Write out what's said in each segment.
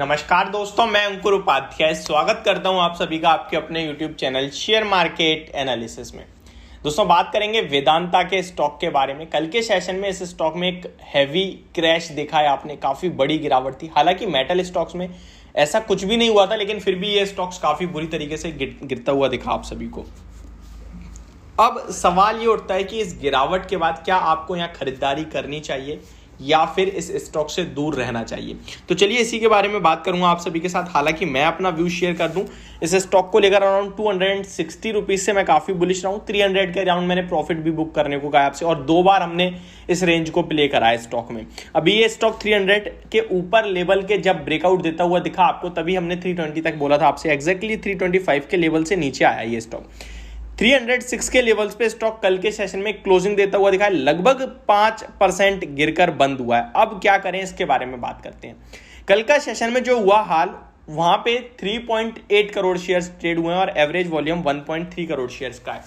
नमस्कार दोस्तों, मैं अंकुर उपाध्याय स्वागत करता हूं आप सभी का आपके अपने YouTube channel share market analysis में। दोस्तों, बात करेंगे वेदांता के स्टॉक के बारे में। कल के सेशन में इस स्टॉक में एक हैवी क्रैश देखा है आपने, काफी बड़ी गिरावट थी। हालांकि मेटल स्टॉक्स में ऐसा कुछ भी नहीं हुआ था, लेकिन फिर भी ये स्टॉक्स काफी बुरी तरीके से गिरता हुआ दिखा आप सभी को। अब सवाल ये उठता है कि इस गिरावट के बाद क्या आपको यहाँ खरीदारी करनी चाहिए या फिर इस स्टॉक से दूर रहना चाहिए। तो चलिए इसी के बारे में बात करूंगा आप सभी के साथ। हालांकि मैं अपना व्यू शेयर कर दूं, इस स्टॉक को लेकर अराउंड 260 रुपीज से मैं काफी बुलिश रहा हूं। 300 के अराउंड मैंने प्रॉफिट भी बुक करने को कहा आपसे, और 2 बार हमने इस रेंज को प्ले करा है स्टॉक में। अभी ये स्टॉक 300 के ऊपर लेवल के जब ब्रेकआउट देता हुआ दिखा आपको, तभी हमने 320 तक बोला था आपसे। एग्जैक्टली 325 के लेवल से नीचे आया ये स्टॉक। 306 के लेवल्स पे स्टॉक कल के सेशन में क्लोजिंग देता हुआ दिखा है, लगभग 5% गिरकर बंद हुआ है। अब क्या करें इसके बारे में बात करते हैं। कल का सेशन में जो हुआ हाल, वहां पे 3.8 करोड़ शेयर्स ट्रेड हुए हैं और एवरेज वॉल्यूम 1.3 करोड़ शेयर्स का है।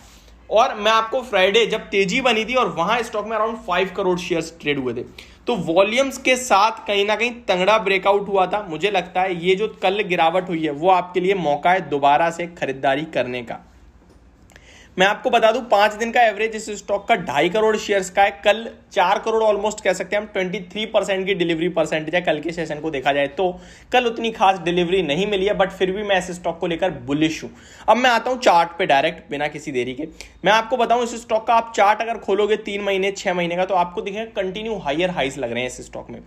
और मैं आपको फ्राइडे जब तेजी बनी थी और वहां स्टॉक में अराउंड 5 करोड़ शेयर्स ट्रेड हुए थे, तो वॉल्यूम्स के साथ कहीं ना कहीं तगड़ा ब्रेकआउट हुआ था। मुझे लगता है ये जो कल गिरावट हुई है वो आपके लिए मौका है दोबारा से खरीदारी करने का। मैं आपको बता दूं, 5 दिन का एवरेज इस स्टॉक का 2.5 करोड़ शेयर्स का है। कल 4 करोड़ ऑलमोस्ट कह सकते हैं हम, 23% की डिलीवरी परसेंटेज है। कल के सेशन को देखा जाए तो कल उतनी खास डिलीवरी नहीं मिली है, बट फिर भी मैं इस स्टॉक को लेकर बुलिश हूं। अब मैं आता हूं चार्ट पे डायरेक्ट, बिना किसी देरी के। मैं आपको बताऊं, इस स्टॉक का आप चार्ट अगर खोलोगे 3 महीने 6 महीने का, तो आपको दिखेगा कंटिन्यू हायर हाइज लग रहे हैं इस स्टॉक में।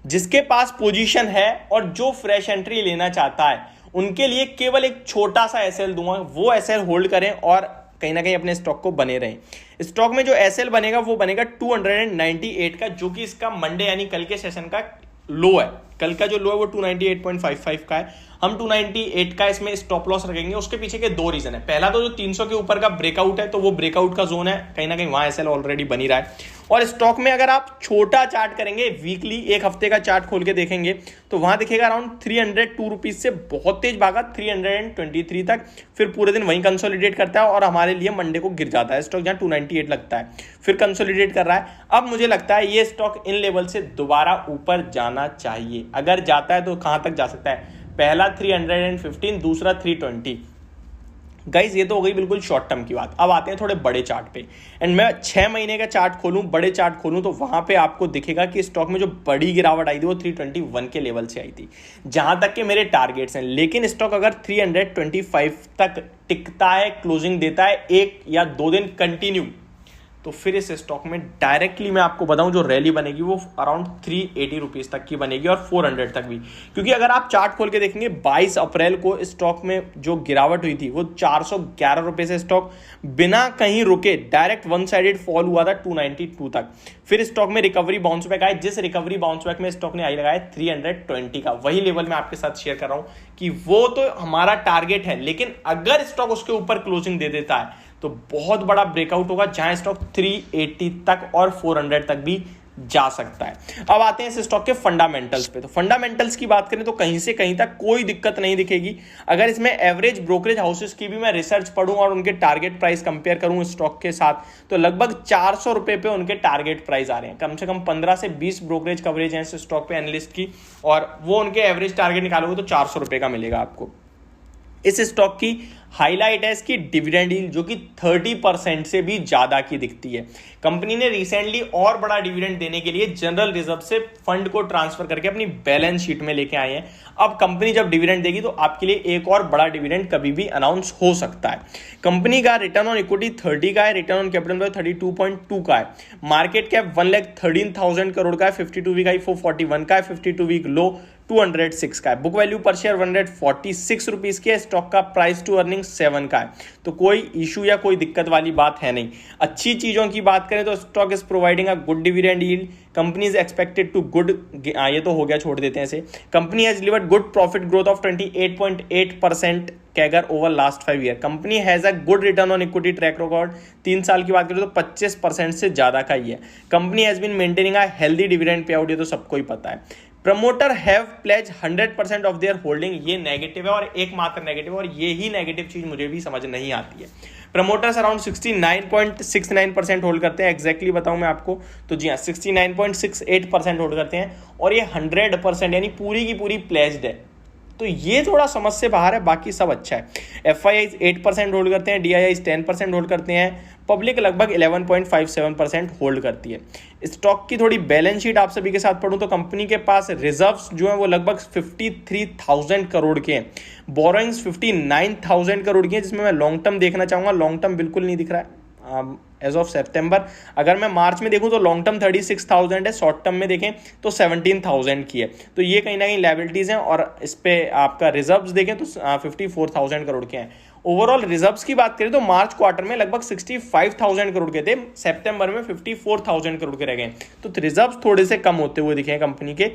जिसके पास पोजीशन है और जो फ्रेश एंट्री लेना चाहता है, उनके लिए केवल एक छोटा सा एसएल दूंगा, वो एसएल होल्ड करें और कहीं ना कहीं अपने स्टॉक को बने रहें। स्टॉक में जो एसएल बनेगा वो बनेगा 298 का, जो कि इसका मंडे यानी कल के सेशन का लो है। कल का जो लो है वो 298.55 का है। हम 298 का इसमें स्टॉप लॉस रखेंगे। उसके पीछे के 2 रीजन है। पहला तो जो 300 के ऊपर का ब्रेकआउट है, तो वो ब्रेकआउट का जोन है, कहीं ना कहीं वहां एसएल ऑलरेडी बनी रहा है। और स्टॉक में अगर आप छोटा चार्ट करेंगे, वीकली एक हफ्ते का चार्ट खोल के देखेंगे, तो वहां दिखेगा अराउंड 302 रुपीज से बहुत तेज भागा 323 तक, फिर पूरे दिन वहीं कंसोलिडेट करता है और हमारे लिए मंडे को गिर जाता है स्टॉक, जहां 298 लगता है, फिर कंसोलिडेट कर रहा है। अब मुझे लगता है ये स्टॉक इन लेवल से दोबारा ऊपर जाना चाहिए। अगर जाता है तो कहां तक जा सकता है? पहला 315, दूसरा 320। गाइज, ये तो हो गई बिल्कुल शॉर्ट टर्म की बात। अब आते हैं थोड़े बड़े चार्ट पे। एंड मैं 6 महीने का चार्ट खोलूं, बड़े चार्ट खोलूं, तो वहां पे आपको दिखेगा कि स्टॉक में जो बड़ी गिरावट आई थी वो 321 के लेवल से आई थी, जहां तक के मेरे टारगेट्स हैं। लेकिन स्टॉक अगर 325 तक टिकता है, क्लोजिंग देता है 1 या 2 दिन कंटिन्यू, तो फिर इस स्टॉक में डायरेक्टली मैं आपको बताऊं जो रैली बनेगी वो अराउंड 380 रुपीज तक की बनेगी और 400 तक भी। क्योंकि अगर आप चार्ट खोल के देखेंगे, 22 अप्रैल को स्टॉक में जो गिरावट हुई थी वो 411 रुपए से स्टॉक बिना कहीं रुके डायरेक्ट वन साइडेड फॉल हुआ था 292 तक। फिर स्टॉक में रिकवरी बाउंस बैक आए, जिस रिकवरी बाउंस बैक में स्टॉक ने आई लगाया 320 का। वही लेवल मैं आपके साथ शेयर कर रहा हूं कि वो तो हमारा टारगेट है, लेकिन अगर स्टॉक उसके ऊपर क्लोजिंग दे देता है तो बहुत बड़ा ब्रेकआउट होगा, जहां स्टॉक 380 तक और 400 तक भी जा सकता है। अब आते हैं इस स्टॉक के फंडामेंटल्स पे। तो फंडामेंटल्स की बात करें तो कहीं से कहीं तक कोई दिक्कत नहीं दिखेगी। अगर इसमें एवरेज ब्रोकरेज हाउसेस की भी मैं रिसर्च पढ़ूं और उनके टारगेट प्राइस कंपेयर करूं स्टॉक के साथ, तो लगभग 400 रुपए पे उनके टारगेट प्राइस आ रहे हैं। कम से कम 15 से 20 ब्रोकरेज कवरेज है इस स्टॉक पे एनालिस्ट की, और वो उनके एवरेज टारगेट निकालोगे तो 400 रुपए का मिलेगा आपको। इस स्टॉक की हाईलाइट है इसकी डिविडेंड यील्ड, जो कि 30% से भी ज्यादा की दिखती है। कंपनी ने रिसेंटली और बड़ा डिविडेंड देने के लिए जनरल रिजर्व से फंड को ट्रांसफर करके अपनी बैलेंस शीट में लेके आए हैं। अब कंपनी जब डिविडेंड देगी तो आपके लिए एक और बड़ा डिविडेंड कभी भी अनाउंस हो सकता है। कंपनी का रिटर्न ऑन इक्विटी 30 का है, रिटर्न ऑन कैपिटल 32.2 का है, मार्केट कैप 1,13,000 करोड़ का है, 52 वीक हाई 441 का है, 52 वीक लो 206 का है, बुक वैल्यू पर शेयर 146 रुपीज की है, स्टॉक का प्राइस टू अर्निंग 7 का है। तो कोई इशू या कोई दिक्कत वाली बात है नहीं। अच्छी चीजों की बात करें तो stock is providing a good dividend yield, company is expected to good, ये तो हो गया, छोड़ देते हैं इसे। Company has delivered good profit growth of 28.8% CAGR over last 5 year. Company has a good return on equity track record, 3 साल की बात करें तो 25% से ज्यादा का ही है। Company has been maintaining a healthy dividend pay out, ये तो सबको ही पता है। Promoter have pledge 100% of their holding, ये नेगेटिव है और एकमात्र नेगेटिव है, और ये ही नेगेटिव चीज मुझे भी समझ नहीं आती है। प्रमोटर्स अराउंड 69.69% होल्ड करते हैं, एग्जैक्टली बताऊं मैं आपको तो जी हाँ 69.68% होल्ड करते हैं, और ये 100% यानी पूरी की पूरी प्लेज्ड है। तो ये थोड़ा समझ से बाहर है, बाकी सब अच्छा है। FIIs 8% होल्ड करते हैं, DIIs 10% होल्ड करते हैं, पब्लिक लगभग 11.57% होल्ड करती है। स्टॉक की थोड़ी बैलेंस शीट आप सभी के साथ पढ़ूं तो कंपनी के पास रिजर्व्स जो है वो लगभग 53,000 करोड़ के हैं, बोरोइंग्स 59,000 करोड़ की है, जिसमें मैं लॉन्ग टर्म देखना चाहूंगा। लॉन्ग टर्म बिल्कुल नहीं दिख रहा है एज ऑफ सितंबर। अगर मैं मार्च में देखूं तो लॉन्ग टर्म 36,000 है, शॉर्ट टर्म में देखें तो 17,000 की है। तो ये कहीं ना कहीं लायबिलिटीज हैं, और इस पे आपका रिजर्व्स देखें तो 54,000 करोड़ के हैं। ओवरऑल रिजर्व्स की बात करें तो मार्च क्वार्टर में लगभग 65,000 करोड़ के थे, सितंबर में 54,000 करोड़ के रह गए। तो रिजर्व्स थोड़े से कम होते हुए दिखे हैं कंपनी के।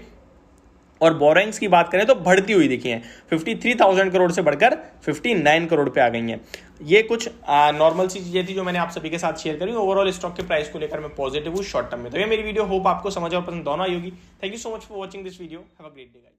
और बोरोइंग्स की बात करें तो बढ़ती हुई दिखी है, 53,000 करोड़ से बढ़कर 59 करोड़ पे आ गई हैं। ये कुछ नॉर्मल सी चीजें थी जो मैंने आप सभी के साथ शेयर करी। ओवरऑल स्टॉक के प्राइस को लेकर मैं पॉजिटिव हूँ शॉर्ट टर्म में। तो ये मेरी वीडियो होप आपको समझ और पसंद दोनों आई होगी। Thank you so much for watching this video. Have a great day guys.